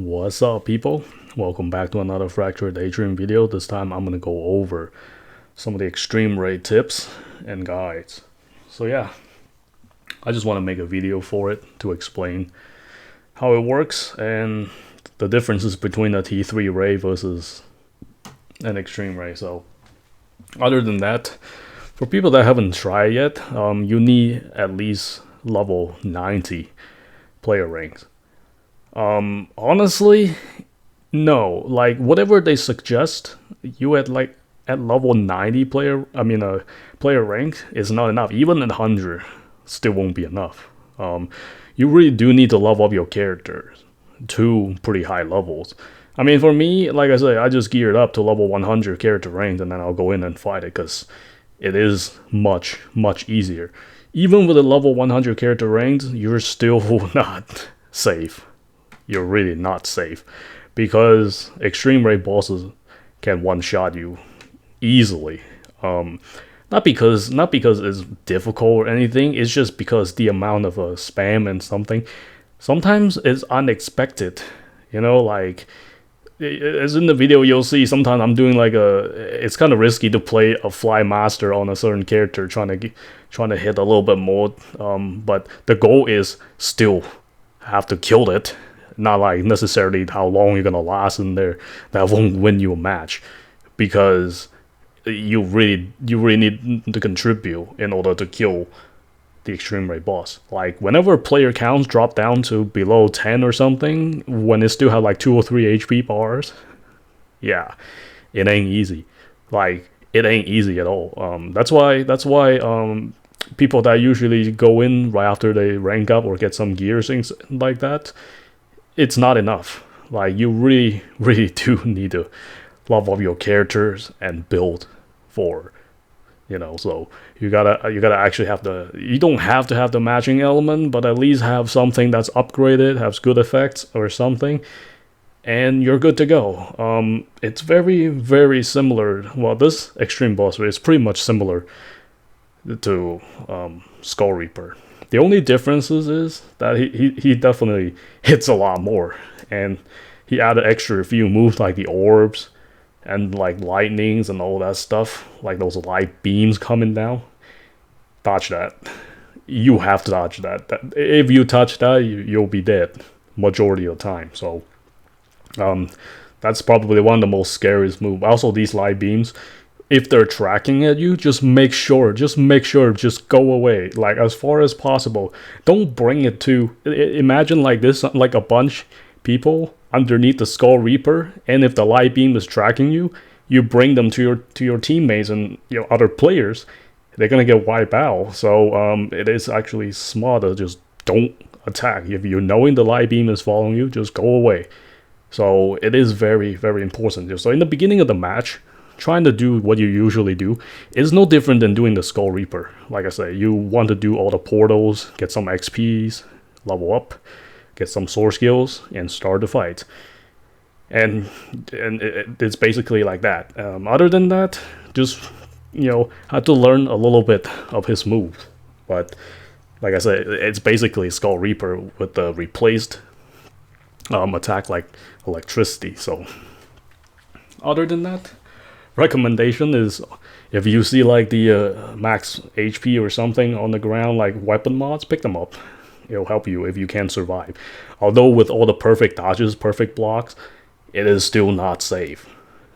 What's up, people? Welcome back to another Fractured Daydream video. This time I'm gonna go over some of the extreme raid tips and guides. So yeah, I just want to make a video for it to explain how it works and the differences between a T3 raid versus an extreme raid. So other than that, for people that haven't tried yet, you need at least level 90 player ranks. Honestly, no. Like whatever they suggest, you at level 90 player rank is not enough. Even at 100, still won't be enough. You really do need to level up your characters to pretty high levels. I mean, for me, like I said, I just geared up to level 100 character rank, and then I'll go in and fight it because it is much easier. Even with a level 100 character rank, you're still not safe. You're really not safe because extreme raid bosses can one-shot you easily. Not because it's difficult or anything. It's just because the amount of spam and sometimes it's unexpected. You know, like as in the video you'll see. Sometimes I'm doing it's kind of risky to play a fly master on a certain character, trying to hit a little bit more. But the goal is still have to kill it. Not like necessarily how long you're gonna last in there. That won't win you a match, because you really need to contribute in order to kill the extreme raid boss. Like whenever player counts drop down to below 10 or something, when it still have like 2 or 3 HP bars, yeah, it ain't easy. Like it ain't easy at all. That's why people that usually go in right after they rank up or get some gear, things like that, it's not enough. Like you really do need to level up your characters and build for, so you gotta actually have you don't have to have the matching element, but at least have something that's upgraded, has good effects or something, and you're good to go. It's very similar. Well, this extreme boss raid is pretty much similar to Skull Reaper. The only differences is that he definitely hits a lot more, and he added extra few moves like the orbs and like lightnings and all that stuff, like those light beams coming down. Dodge that. You have to dodge that. If you touch that, you'll be dead majority of the time. So that's probably one of the most scariest moves. Also, these light beams, if they're tracking at you, just make sure, just go away, like as far as possible. Don't bring it to, imagine like this, like a bunch people underneath the Skull Reaper, and if the light beam is tracking you, you bring them to your teammates and other players, they're gonna get wiped out. So it is actually smarter, just don't attack. If you're knowing the light beam is following you, just go away. So it is very important. So in the beginning of the match, trying to do what you usually do is no different than doing the Skull Reaper. Like I say, you want to do all the portals, get some XPs, level up, get some sword skills, and start the fight. And it's basically like that. Other than that, just have to learn a little bit of his move. But like I said, it's basically Skull Reaper with the replaced attack like electricity. So other than that, recommendation is, if you see like the max HP or something on the ground, like weapon mods, pick them up. It'll help you if you can survive. Although with all the perfect dodges, perfect blocks, it is still not safe.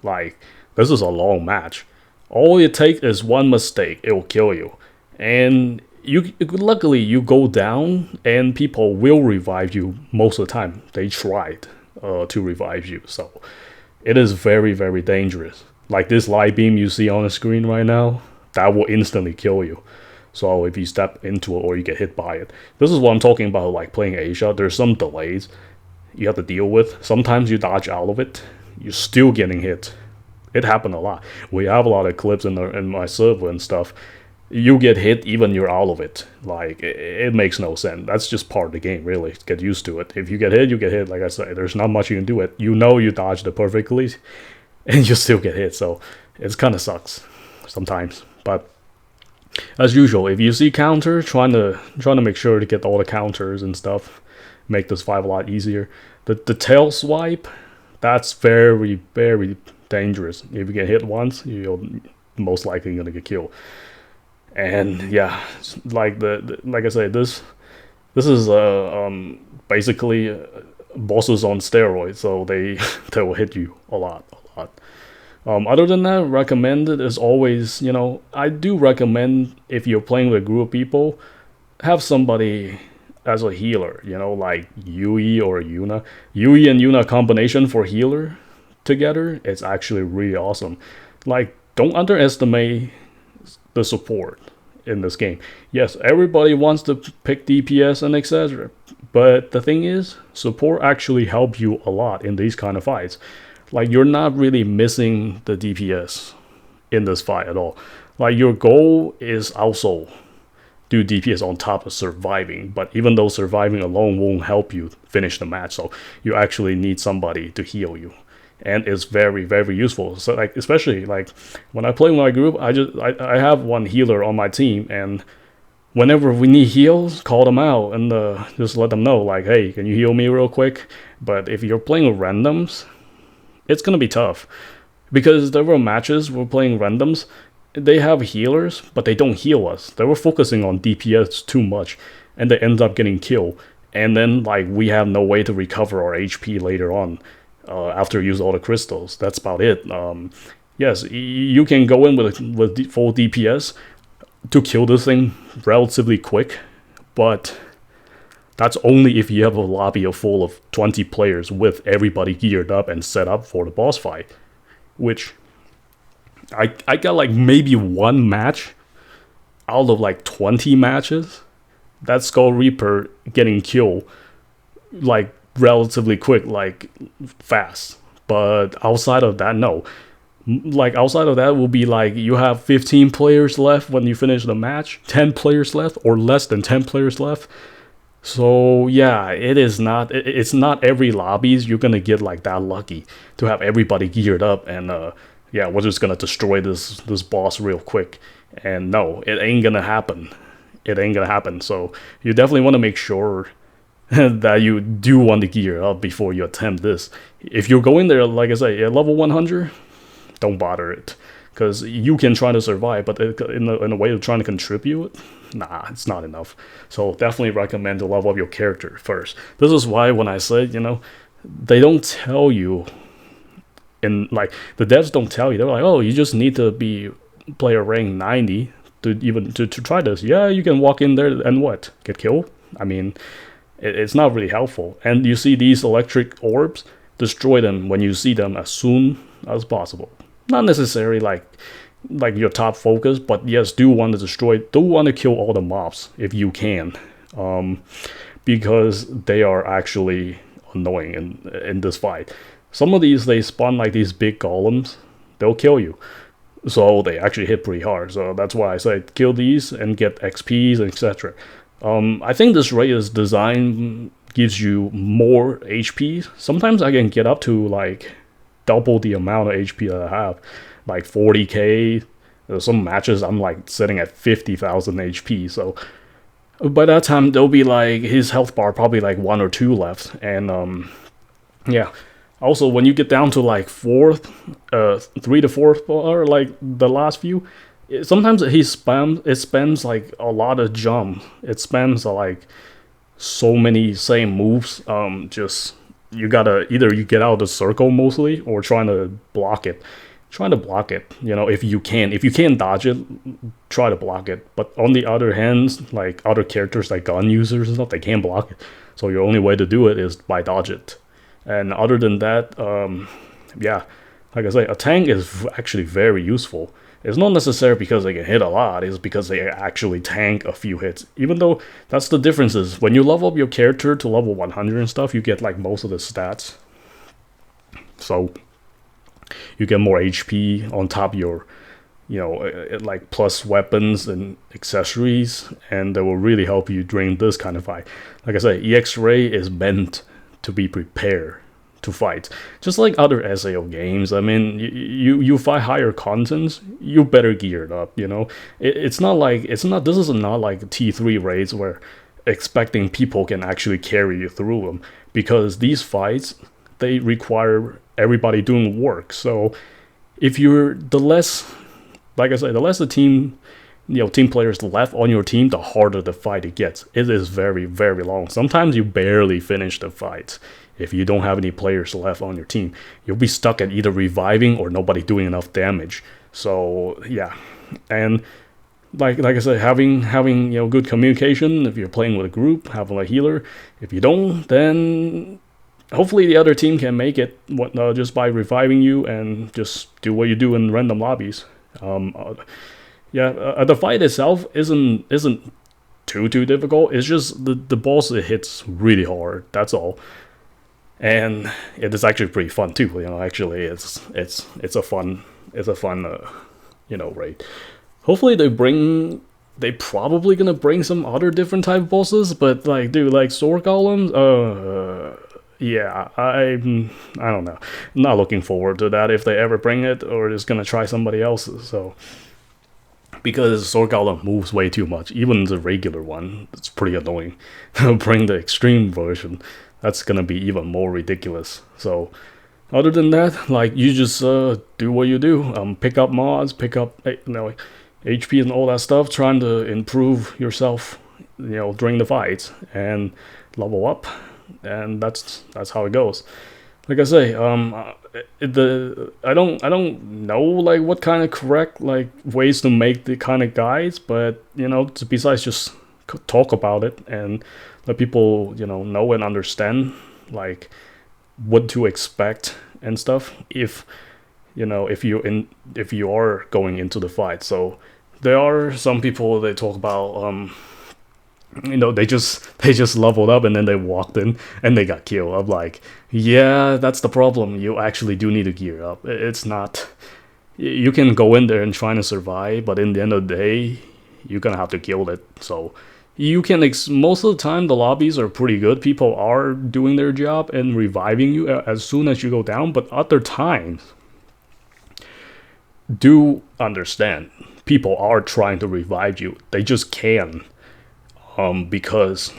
Like, this is a long match. All it takes is one mistake, it will kill you. And luckily you go down and people will revive you most of the time. They tried to revive you. So it is very dangerous. Like this light beam you see on the screen right now, that will instantly kill you. So if you step into it or you get hit by it, this is what I'm talking about. Like playing Asia, there's some delays you have to deal with. Sometimes you dodge out of it, you're still getting hit. It happened a lot. We have a lot of clips in my server and stuff. You get hit even you're out of it. Like it makes no sense. That's just part of the game, really. Get used to it. If you get hit, you get hit. Like I said, there's not much you can do. You dodged it perfectly, and you still get hit. So it kind of sucks sometimes. But as usual, if you see counter, trying to make sure to get all the counters and stuff, make this fight a lot easier. The tail swipe, that's very very dangerous. If you get hit once, you're most likely gonna get killed. And yeah, like like I say, this is basically bosses on steroids, so they they will hit you a lot, a lot. Other than that, recommended is always, I do recommend if you're playing with a group of people, have somebody as a healer, like Yui or Yuna. Yui and Yuna combination for healer together, it's actually really awesome. Like, don't underestimate the support in this game. Yes, everybody wants to pick DPS and etc. But the thing is, support actually help you a lot in these kind of fights. Like, you're not really missing the DPS in this fight at all. Like, your goal is also do DPS on top of surviving, but even though surviving alone won't help you finish the match, so you actually need somebody to heal you, and it's very very useful. So like, especially like when I play with my group, I have one healer on my team, and whenever we need heals, call them out and just let them know like, hey, can you heal me real quick? But if you're playing with randoms, it's gonna be tough, because there were matches we're playing randoms, they have healers, but they don't heal us. They were focusing on DPS too much, and they end up getting killed. And then like we have no way to recover our HP later on after you use all the crystals. That's about it. Yes, you can go in with full DPS to kill this thing relatively quick, but that's only if you have a lobby full of 20 players with everybody geared up and set up for the boss fight, which I got like maybe one match out of like 20 matches. That Skull Reaper getting killed like relatively quick, like fast. But outside of that, no. Like outside of that will be like you have 15 players left when you finish the match, 10 players left, or less than 10 players left. So yeah, it's not every lobbies you're gonna get like that lucky to have everybody geared up and yeah, we're just gonna destroy this boss real quick. And no, it ain't gonna happen. It ain't gonna happen. So you definitely want to make sure that you do want to gear up before you attempt this. If you're going there, like I say, at level 100, don't bother it, because you can try to survive, but in a way of trying to contribute, nah, it's not enough. So definitely recommend to level up your character first. This is why when I said, they don't tell you, in like the devs don't tell you. They're like, oh, you just need to be player rank 90 to try this. Yeah, you can walk in there and what? Get killed? I mean, it's not really helpful. And you see these electric orbs, destroy them when you see them as soon as possible. Not necessarily like your top focus, but yes, do want to kill all the mobs if you can, because they are actually annoying in this fight. Some of these, they spawn like these big golems, they'll kill you. So they actually hit pretty hard. So that's why I say kill these and get XPs, etc. I think this Reyes design gives you more HP. Sometimes I can get up to like double the amount of HP that I have, like 40k. There's some matches I'm like sitting at 50,000 HP. So by that time there'll be like his health bar probably like 1 or 2 left, and yeah. Also, when you get down to like 3 to 4th bar, like the last few, sometimes it spams like a lot of jump. It spams like so many same moves. Just you gotta either you get out of the circle mostly or trying to block it. If you can dodge it, try to block it. But on the other hand, like other characters like gun users and stuff, they can't block it. So your only way to do it is by dodge it. And other than that, yeah, like I say, a tank is actually very useful. It's not necessary because they can hit a lot, it's because they actually tank a few hits. Even though that's the differences. When you level up your character to level 100 and stuff, you get like most of the stats. So you get more HP on top of your, like plus weapons and accessories, and they will really help you during this kind of fight. Like I say, EX-Ray is meant to be prepared to fight, just like other SAO games. I mean, you fight higher contents, you better geared up. This is not like T3 raids where expecting people can actually carry you through them, because these fights, they require everybody doing work. So if you're the less, like I said, the less the team, team players left on your team, the harder the fight it gets. It is very, very long. Sometimes you barely finish the fight if you don't have any players left on your team. You'll be stuck at either reviving or nobody doing enough damage. So yeah, and like I said, having good communication. If you're playing with a group, having a healer. If you don't, then hopefully the other team can make it just by reviving you and just do what you do in random lobbies. The fight itself isn't too difficult. It's just the boss, it hits really hard. That's all, and it is actually pretty fun too. Actually, it's a fun raid. Hopefully they probably gonna bring some other different type of bosses, but like sword golems, yeah, I don't know. I'm not looking forward to that if they ever bring it, or just gonna try somebody else's. So because sword golem moves way too much, even the regular one, it's pretty annoying. Bring the extreme version, that's gonna be even more ridiculous. So other than that, you just do what you do. Pick up mods, pick up HP and all that stuff, trying to improve yourself, during the fights and level up, and that's how it goes. Like I say, I don't know what kind of correct ways to make the kind of guides, but besides just talk about it and let people know and understand what to expect and stuff if you are going into the fight. So there are some people, they talk about they just leveled up and then they walked in and they got killed. I'm like, yeah, that's the problem. You actually do need to gear up. It's not, you can go in there and try to survive, but in the end of the day, you're gonna have to kill it. So you can most of the time the lobbies are pretty good. People are doing their job and reviving you as soon as you go down, but other times, do understand, people are trying to revive you. They just can. Because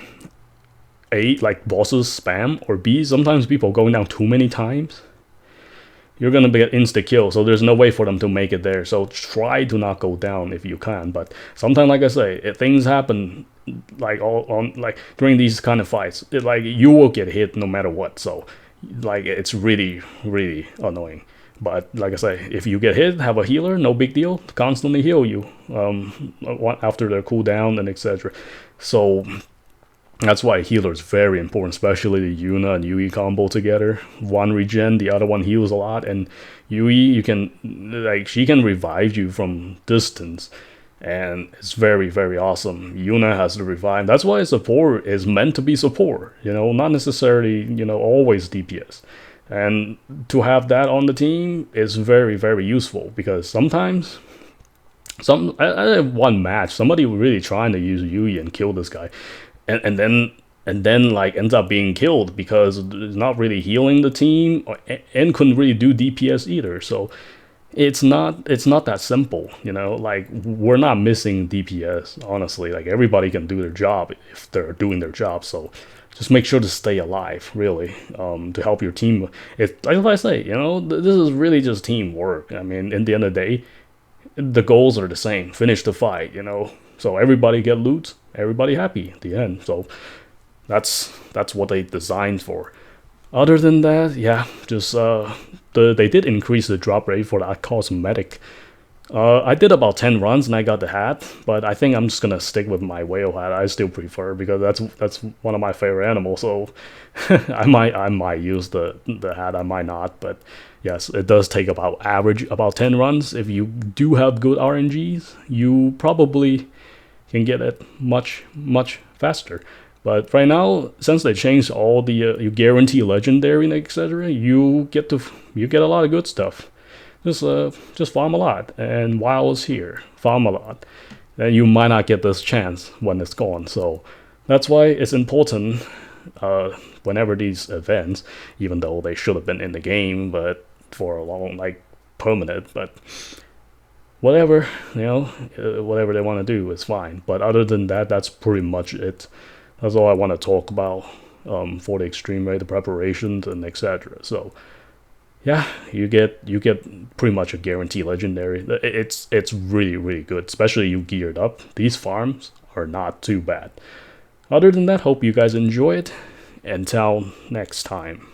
A, bosses spam, or B, sometimes people going down too many times, you're gonna get insta kill, so there's no way for them to make it there. So try to not go down if you can. But sometimes, like I say, if things happen during these kind of fights, you will get hit no matter what. So it's really, really annoying. But like I say, if you get hit, have a healer, no big deal. Constantly heal you after their cooldown and etc. So that's why healer is very important, especially the Yuna and Yui combo together. One regen, the other one heals a lot, and Yui, she can revive you from distance, and it's very, very awesome. Yuna has the revive. That's why support is meant to be support. Not necessarily always DPS. And to have that on the team is very, very useful, because sometimes I had one match, somebody was really trying to use Yui and kill this guy, and then ends up being killed because it's not really healing the team, and couldn't really do DPS either. So it's not that simple. We're not missing DPS, honestly. Everybody can do their job if they're doing their job. So just make sure to stay alive, really, to help your team. Like I say, this is really just teamwork. I mean, in the end of the day, the goals are the same. Finish the fight, So everybody get loot, everybody happy at the end. So that's what they designed for. Other than that, yeah, just they did increase the drop rate for that cosmetic. I did about 10 runs and I got the hat, but I think I'm just gonna stick with my whale hat. I still prefer, because that's one of my favorite animals. So I might use the hat, I might not, but yes, it does take about 10 runs. If you do have good RNGs, you probably can get it much faster. But right now, since they changed all the you guarantee legendary and etc., you get a lot of good stuff. Just farm a lot, and while it's here, farm a lot. Then you might not get this chance when it's gone. So that's why it's important whenever these events, even though they should have been in the game, but for a long permanent, but whatever, whatever they want to do is fine. But other than that, that's pretty much it. That's all I want to talk about for the extreme rate, the preparations, and etc. So yeah, you get pretty much a guaranteed legendary. It's really good, especially you geared up. These farms are not too bad. Other than that, hope you guys enjoy it. Until next time.